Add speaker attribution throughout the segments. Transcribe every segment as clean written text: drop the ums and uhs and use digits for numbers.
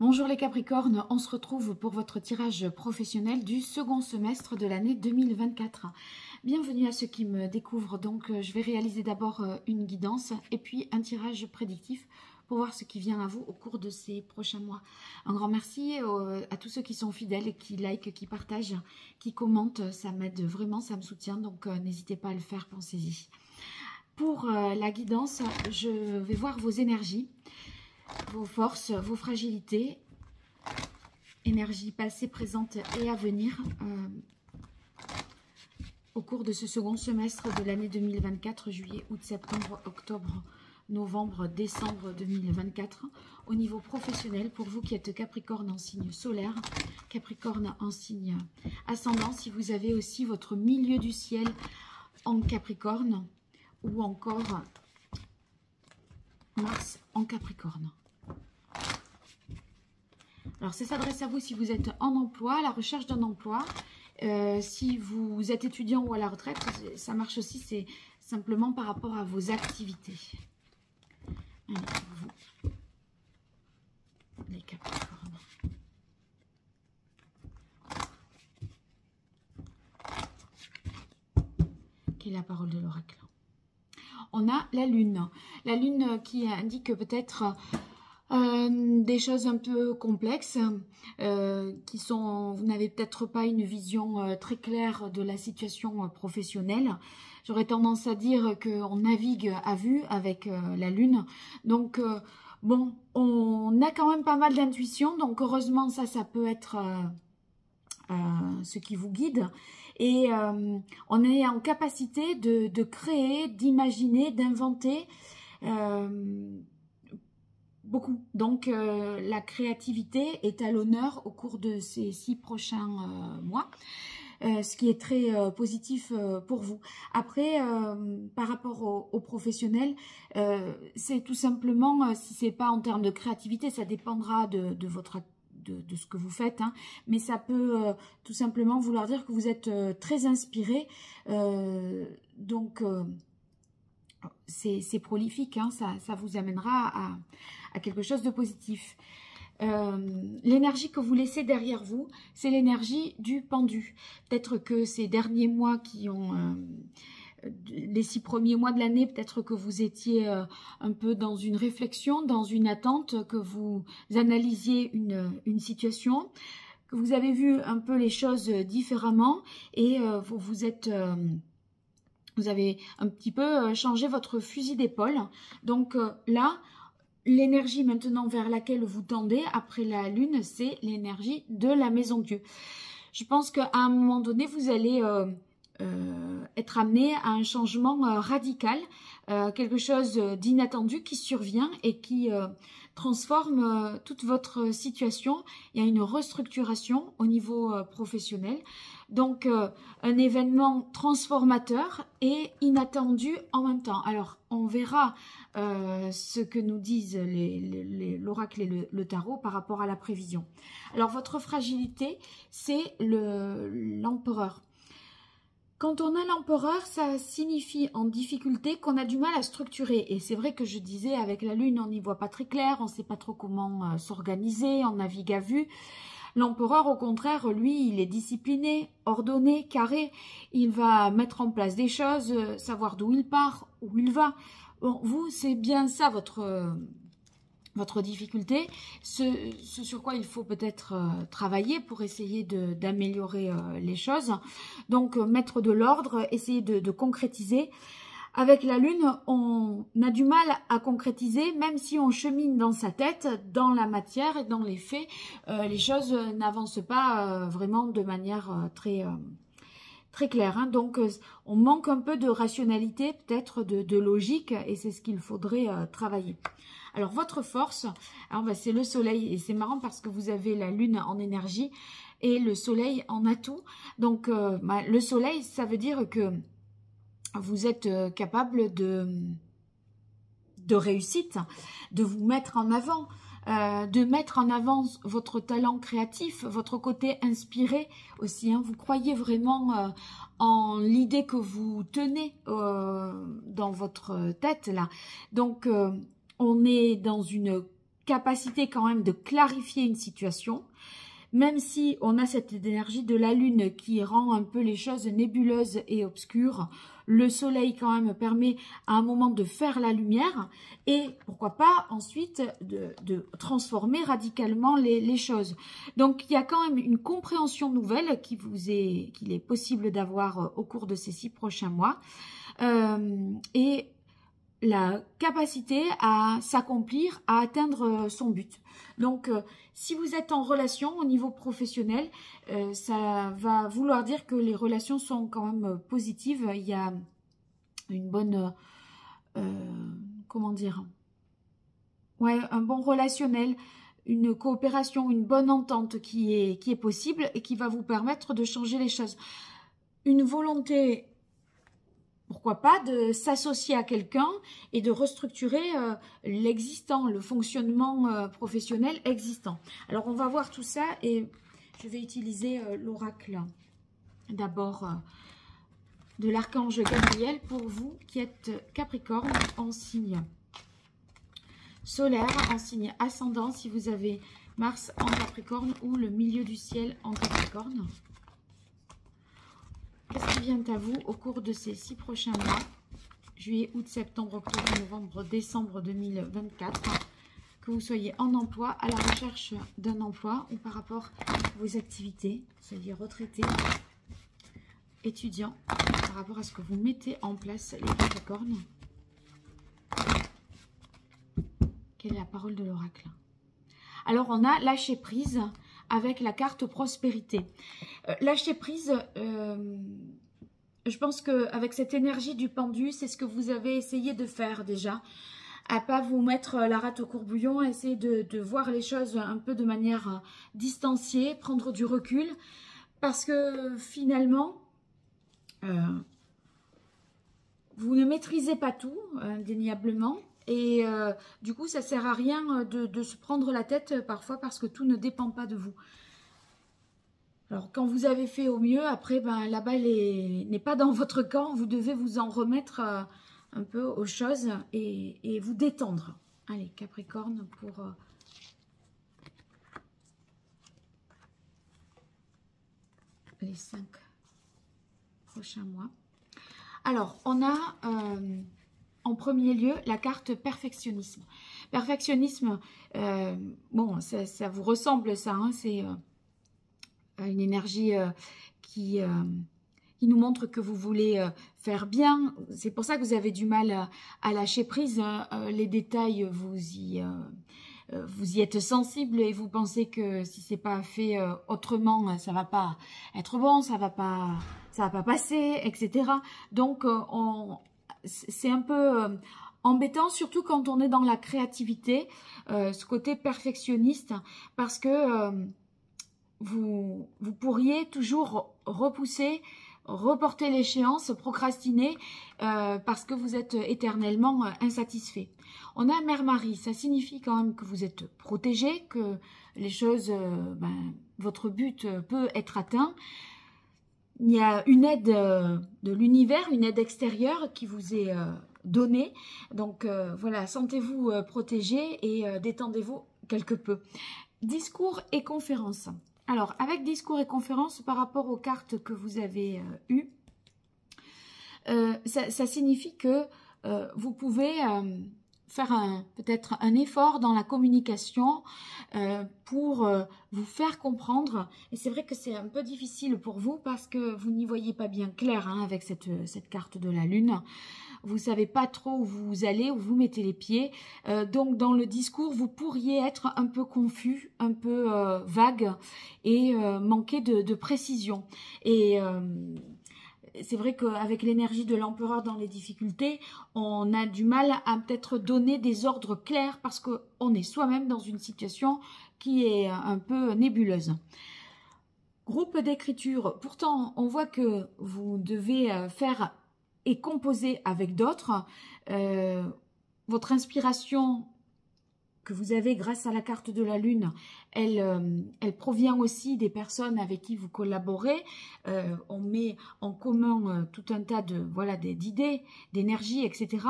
Speaker 1: Bonjour les Capricornes, on se retrouve pour votre tirage professionnel du second semestre de l'année 2024. Bienvenue à ceux qui me découvrent, donc je vais réaliser d'abord une guidance et puis un tirage prédictif pour voir ce qui vient à vous au cours de ces prochains mois. Un grand merci à tous ceux qui sont fidèles, qui likent, qui partagent, qui commentent, ça m'aide vraiment, ça me soutient, donc n'hésitez pas à le faire, pensez-y. Pour la guidance, je vais voir vos énergies, vos forces, vos fragilités, énergie passée, présente et à venir au cours de ce second semestre de l'année 2024, juillet, août, septembre, octobre, novembre, décembre 2024. Au niveau professionnel, pour vous qui êtes Capricorne en signe solaire, Capricorne en signe ascendant, si vous avez aussi votre milieu du ciel en Capricorne ou encore Mars en Capricorne. Alors, ça s'adresse à vous si vous êtes en emploi, à la recherche d'un emploi. Si vous êtes étudiant ou à la retraite, ça marche aussi, c'est simplement par rapport à vos activités. Allez, vous, les Capricornes. Quelle est la parole de l'oracle? On a la Lune. La Lune qui indique peut-être des choses un peu complexes, qui sont, vous n'avez peut-être pas une vision très claire de la situation professionnelle. J'aurais tendance à dire qu'on navigue à vue avec la Lune. Donc, bon, on a quand même pas mal d'intuition. Donc, heureusement, ça peut être ce qui vous guide. Et on est en capacité de créer, d'imaginer, d'inventer beaucoup. Donc, la créativité est à l'honneur au cours de ces 6 prochains mois, ce qui est très positif pour vous. Après, par rapport aux professionnels, c'est tout simplement, si c'est pas en termes de créativité, ça dépendra de votre de ce que vous faites, hein, mais ça peut tout simplement vouloir dire que vous êtes très inspiré, donc c'est prolifique, hein, ça vous amènera à quelque chose de positif. L'énergie que vous laissez derrière vous, c'est l'énergie du pendu. Peut-être que ces derniers mois qui ont... les 6 premiers mois de l'année, peut-être que vous étiez un peu dans une réflexion, dans une attente, que vous analysiez une situation, que vous avez vu un peu les choses différemment et vous avez un petit peu changé votre fusil d'épaule. Donc là, l'énergie maintenant vers laquelle vous tendez après la Lune, c'est l'énergie de la Maison Dieu. Je pense qu'à un moment donné, vous allez... être amené à un changement radical, quelque chose d'inattendu qui survient et qui transforme toute votre situation. Il y a une restructuration au niveau professionnel. Donc, un événement transformateur et inattendu en même temps. Alors, on verra ce que nous disent l'oracle et le tarot par rapport à la prévision. Alors, votre fragilité, c'est l'empereur. Quand on a l'empereur, ça signifie en difficulté qu'on a du mal à structurer. Et c'est vrai que je disais, avec la Lune, on n'y voit pas très clair, on ne sait pas trop comment s'organiser, on navigue à vue. L'empereur, au contraire, lui, il est discipliné, ordonné, carré. Il va mettre en place des choses, savoir d'où il part, où il va. Bon, vous, c'est bien ça votre difficulté, ce sur quoi il faut peut-être travailler pour essayer d'améliorer les choses. Donc, mettre de l'ordre, essayer de concrétiser. Avec la Lune, on a du mal à concrétiser, même si on chemine dans sa tête, dans la matière et dans les faits, les choses n'avancent pas vraiment de manière très claire. Hein. Donc, on manque un peu de rationalité, peut-être de logique, et c'est ce qu'il faudrait travailler. Alors, votre force, c'est le soleil. Et c'est marrant parce que vous avez la Lune en énergie et le soleil en atout. Donc, le soleil, ça veut dire que vous êtes capable de réussite, de vous mettre en avant, de mettre en avant votre talent créatif, votre côté inspiré aussi. Hein. Vous croyez vraiment en l'idée que vous tenez dans votre tête là. Donc, on est dans une capacité quand même de clarifier une situation. Même si on a cette énergie de la lune qui rend un peu les choses nébuleuses et obscures, le soleil quand même permet à un moment de faire la lumière et pourquoi pas ensuite de transformer radicalement les choses. Donc il y a quand même une compréhension nouvelle qu'il est possible d'avoir au cours de ces 6 prochains mois et la capacité à s'accomplir, à atteindre son but. Donc, si vous êtes en relation au niveau professionnel, ça va vouloir dire que les relations sont quand même positives. Il y a une bonne, comment dire, ouais, un bon relationnel, une coopération, une bonne entente qui est possible et qui va vous permettre de changer les choses. Une volonté, pourquoi pas, de s'associer à quelqu'un et de restructurer l'existant, le fonctionnement professionnel existant. Alors, on va voir tout ça et je vais utiliser l'oracle d'abord de l'archange Gabriel pour vous qui êtes Capricorne en signe solaire, en signe ascendant, si vous avez Mars en Capricorne ou le milieu du ciel en Capricorne. Qu'est-ce qui vient à vous au cours de ces 6 prochains mois, juillet, août, septembre, octobre, novembre, décembre 2024, que vous soyez en emploi, à la recherche d'un emploi ou par rapport à vos activités, soyez retraité, étudiant, par rapport à ce que vous mettez en place, les Capricornes. Quelle est la parole de l'oracle? Alors, on a lâché prise avec la carte prospérité. Lâcher prise, je pense qu'avec cette énergie du pendu, c'est ce que vous avez essayé de faire déjà. À pas vous mettre la rate au courbouillon, essayer de voir les choses un peu de manière distanciée, prendre du recul. Parce que finalement, vous ne maîtrisez pas tout, indéniablement. Et du coup, ça ne sert à rien de se prendre la tête parfois parce que tout ne dépend pas de vous. Alors, quand vous avez fait au mieux, après, ben, la balle n'est pas dans votre camp. Vous devez vous en remettre un peu aux choses et vous détendre. Allez, Capricorne, pour les 5 prochains mois. Alors, on a... en premier lieu, la carte perfectionnisme. Perfectionnisme, bon, ça vous ressemble ça, hein, c'est une énergie qui nous montre que vous voulez faire bien. C'est pour ça que vous avez du mal à lâcher prise. Les détails, vous y êtes sensible et vous pensez que si c'est pas fait autrement, ça va pas être bon, ça va pas passer, etc. Donc, c'est un peu embêtant, surtout quand on est dans la créativité, ce côté perfectionniste, parce que vous pourriez toujours repousser, reporter l'échéance, procrastiner, parce que vous êtes éternellement insatisfait. On a Mère Marie, ça signifie quand même que vous êtes protégé, que les choses, votre but peut être atteint. Il y a une aide de l'univers, une aide extérieure qui vous est donnée. Donc voilà, sentez-vous protégé et détendez-vous quelque peu. Discours et conférences. Alors, avec discours et conférences, par rapport aux cartes que vous avez eues, ça signifie que vous pouvez faire peut-être un effort dans la communication pour vous faire comprendre. Et c'est vrai que c'est un peu difficile pour vous parce que vous n'y voyez pas bien clair hein, avec cette carte de la Lune. Vous ne savez pas trop où vous allez, où vous mettez les pieds. Donc, dans le discours, vous pourriez être un peu confus, un peu vague et manquer de précision. Et c'est vrai qu'avec l'énergie de l'empereur dans les difficultés, on a du mal à peut-être donner des ordres clairs parce qu'on est soi-même dans une situation qui est un peu nébuleuse. Groupe d'écriture, pourtant on voit que vous devez faire et composer avec d'autres. Votre inspiration que vous avez grâce à la carte de la Lune, elle provient aussi des personnes avec qui vous collaborez. On met en commun tout un tas d'idées, d'énergie, etc.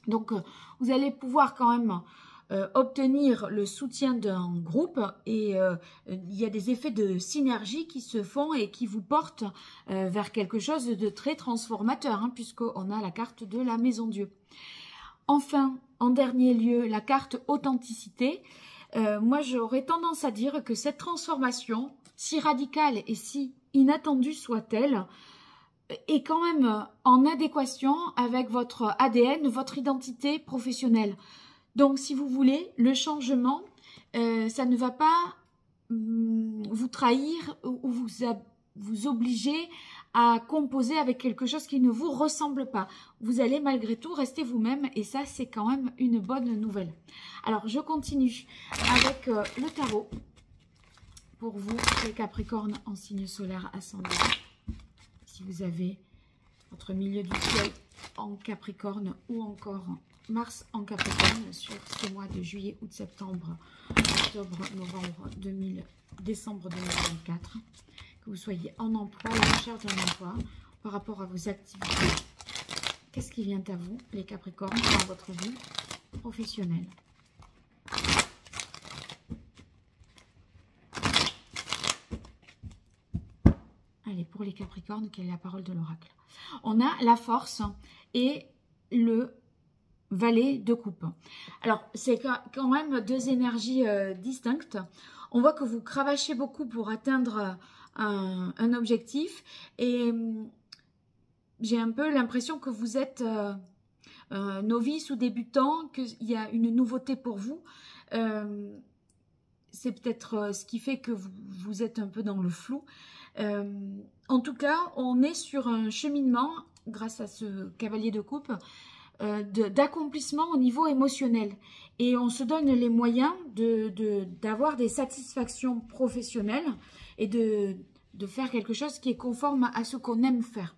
Speaker 1: Donc, vous allez pouvoir quand même obtenir le soutien d'un groupe et il y a des effets de synergie qui se font et qui vous portent vers quelque chose de très transformateur, hein, puisqu'on a la carte de la Maison Dieu. Enfin, en dernier lieu, la carte authenticité. Moi, j'aurais tendance à dire que cette transformation, si radicale et si inattendue soit-elle, est quand même en adéquation avec votre ADN, votre identité professionnelle. Donc, si vous voulez, le changement, ça ne va pas vous trahir ou vous obliger à composer avec quelque chose qui ne vous ressemble pas. Vous allez malgré tout rester vous-même et ça, c'est quand même une bonne nouvelle. Alors, je continue avec le tarot pour vous, les Capricornes en signe solaire ascendant. Si vous avez votre milieu du ciel en Capricorne ou encore Mars en Capricorne sur ces mois de juillet, août, septembre, octobre, novembre, décembre 2024. Que vous soyez en emploi, à la recherche d'un emploi, par rapport à vos activités. Qu'est-ce qui vient à vous, les Capricornes, dans votre vie professionnelle? Allez, pour les Capricornes, quelle est la parole de l'oracle? On a la force et le valet de coupe. Alors, c'est quand même deux énergies distinctes. On voit que vous cravachez beaucoup pour atteindre un objectif et j'ai un peu l'impression que vous êtes novice ou débutant, qu'il y a une nouveauté pour vous. C'est peut-être ce qui fait que vous êtes un peu dans le flou. En tout cas, on est sur un cheminement, grâce à ce cavalier de coupe, d'accomplissement au niveau émotionnel. Et on se donne les moyens d'avoir des satisfactions professionnelles et de faire quelque chose qui est conforme à ce qu'on aime faire.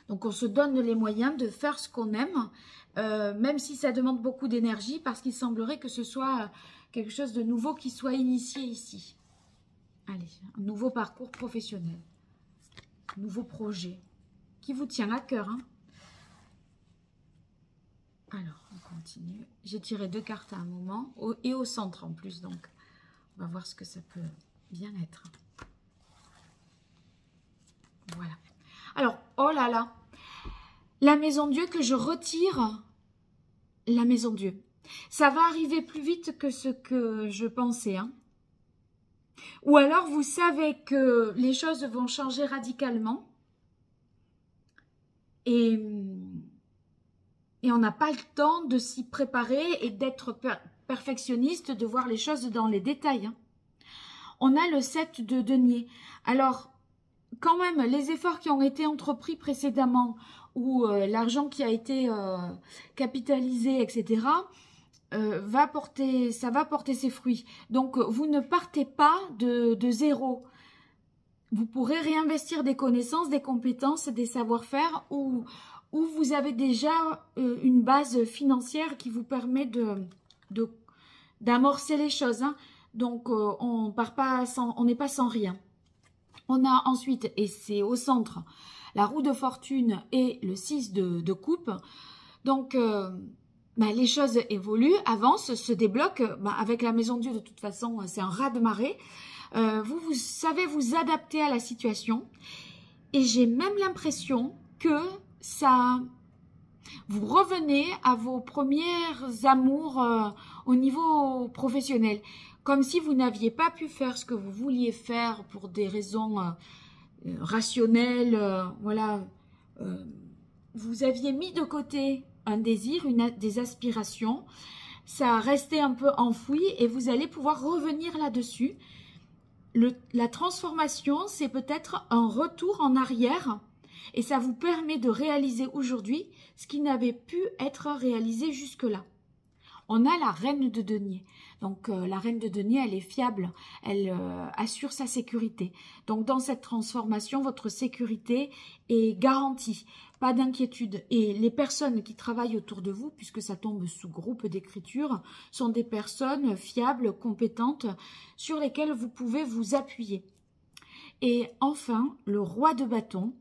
Speaker 1: Donc on se donne les moyens de faire ce qu'on aime, même si ça demande beaucoup d'énergie, parce qu'il semblerait que ce soit quelque chose de nouveau qui soit initié ici. Allez, un nouveau parcours professionnel, un nouveau projet qui vous tient à cœur, hein. Alors, on continue. J'ai tiré deux cartes à un moment et au centre en plus, donc on va voir ce que ça peut bien être. Voilà. Alors, oh là là, la Maison Dieu que je retire, la Maison Dieu. Ça va arriver plus vite que ce que je pensais, hein. Ou alors, vous savez que les choses vont changer radicalement et on n'a pas le temps de s'y préparer et d'être perfectionniste, de voir les choses dans les détails, hein. On a le 7 de denier. Alors, quand même, les efforts qui ont été entrepris précédemment ou l'argent qui a été capitalisé, etc., ça va porter ses fruits. Donc, vous ne partez pas de zéro. Vous pourrez réinvestir des connaissances, des compétences, des savoir-faire ou vous avez déjà une base financière qui vous permet d'amorcer les choses, hein. Donc, on n'est pas sans rien. On a ensuite, et c'est au centre, la roue de fortune et le 6 de coupe. Donc, les choses évoluent, avancent, se débloquent. Avec la Maison Dieu, de toute façon, c'est un raz-de-marée. Vous savez vous adapter à la situation. Et j'ai même l'impression que vous revenez à vos premiers amours au niveau professionnel. Comme si vous n'aviez pas pu faire ce que vous vouliez faire pour des raisons rationnelles. Voilà. Vous aviez mis de côté un désir, des aspirations. Ça restait un peu enfoui et vous allez pouvoir revenir là-dessus. La transformation, c'est peut-être un retour en arrière et ça vous permet de réaliser aujourd'hui ce qui n'avait pu être réalisé jusque-là. On a la reine de denier. Donc, la reine de denier, elle est fiable, elle assure sa sécurité. Donc, dans cette transformation, votre sécurité est garantie. Pas d'inquiétude. Et les personnes qui travaillent autour de vous, puisque ça tombe sous groupe d'écriture, sont des personnes fiables, compétentes, sur lesquelles vous pouvez vous appuyer. Et enfin, le roi de bâton,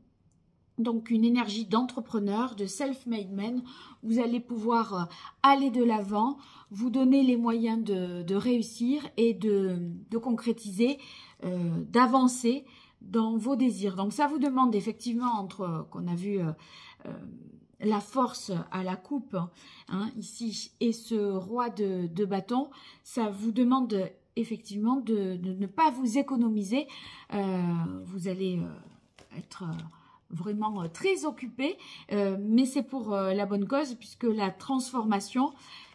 Speaker 1: Donc une énergie d'entrepreneur, de self-made man. Vous allez pouvoir aller de l'avant, vous donner les moyens de réussir et de concrétiser, d'avancer dans vos désirs. Donc ça vous demande effectivement, entre qu'on a vu la force à la coupe, hein, ici, et ce roi de bâton, ça vous demande effectivement de ne pas vous économiser. Vous allez être vraiment très occupé, mais c'est pour la bonne cause, puisque la transformation,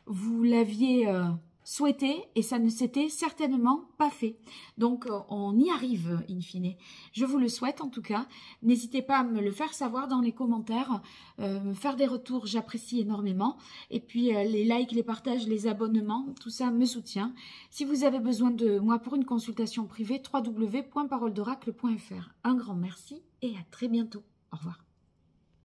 Speaker 1: vous l'aviez souhaité et ça ne s'était certainement pas fait. Donc on y arrive in fine. Je vous le souhaite en tout cas. N'hésitez pas à me le faire savoir dans les commentaires, me faire des retours, j'apprécie énormément. Et puis les likes, les partages, les abonnements, tout ça me soutient. Si vous avez besoin de moi pour une consultation privée, www.paroledoracle.fr. Un grand merci et à très bientôt. Au revoir.